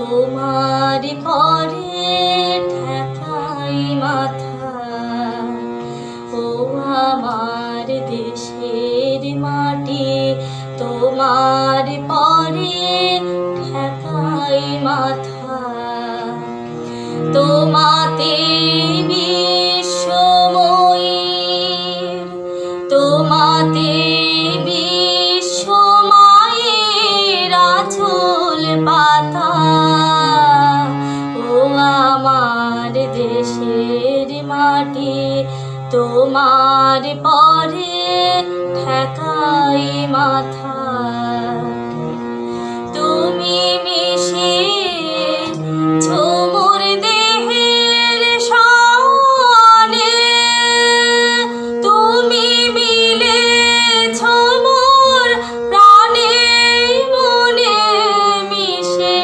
তোমার পরে ঠেকাই মাথা। ও আমার দেশের মাটি, তোমার পরে ঠেকাই মাথা। তোমাতে বিশ্বময়ীর, তোমাতে বিশ্বমায়ের আঁচল পাতা। ও আমার দেশের মাটি, তোমার পরে ঠেকাই মাথা। তুমি মিশে মোর দেহের সনে, তুমি মিলেছ মোর প্রাণে মনে মিশে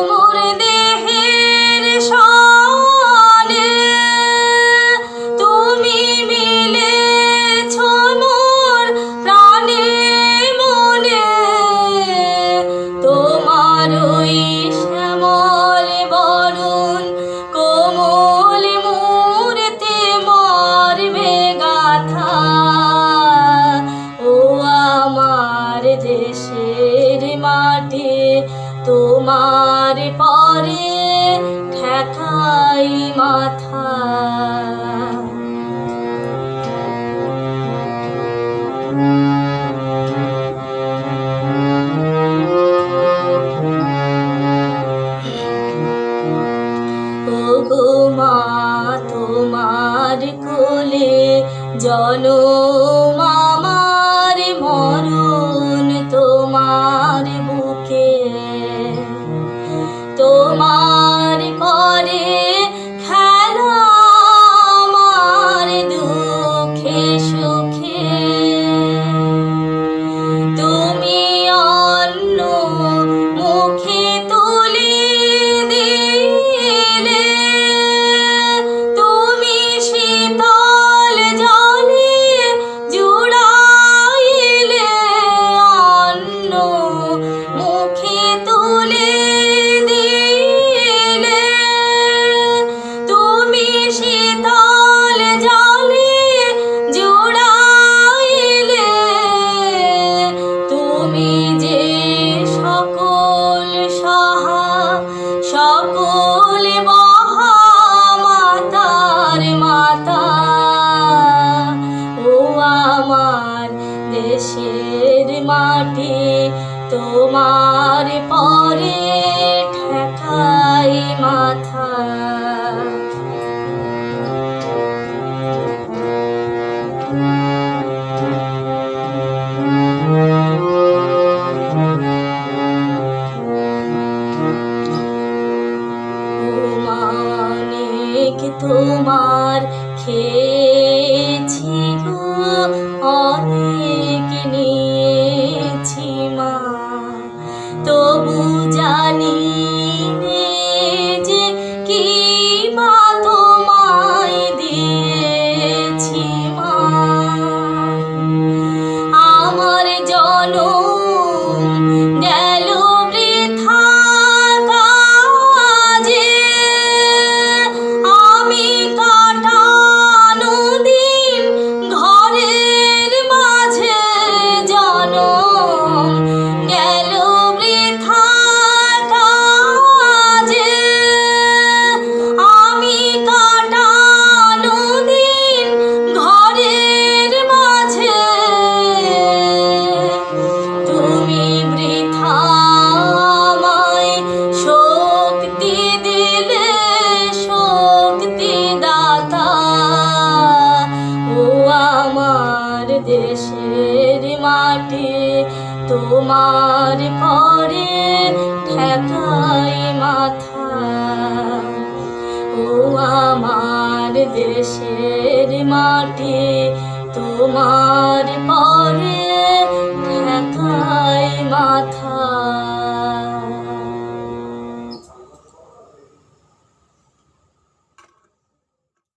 মোর দেহের সনে। তুমি মিলেছ মোর প্রাণে মনে, তোমার ওই শ্যামল বরণ কোমল মূর্তি মর্মে গাথা। ও আমার দেশের মাটি, তোমার পরে ঠেকাই মাথা। মা তোমার কোলে জনম আমার, মরণ তোমার বুকে। তোমার করে খেলা আমার দুঃখে সুখে। তুমি অন্য মুখে তুলে দিলে, তুমি শীতল জলে জুড়াইলে। অন্য মুখে তুলে দিলে, তুমি শীতল জলে জুড়াইলে। তুমি যে সকল সহা সকল মহা মাতার মাতা। ও আমার দেশের মাটি, তোমার পরে ঠেকাই মাথা। অনেক তোমার খেয়েছি গো, অনেক নিয়েছি মা। তবু জানি নে যে কি মা তোমায় দিয়েছি মা। আমার জনম গেল বৃথা কাজে, আমি কাটানো দিন ঘরের মাঝে। জনম গেল বৃথা কাজে, আমি কাটানো দিন ঘরের মাঝে। তুমি বৃথা আমায় শক্তি দিলে, শক্তি দাতা। ও আমার দেশের মাটি, তোমার পরে ঠেকাই মাথা। ও আমার দেশের মাটি, তোমার পরে ঠেকাই মাথা।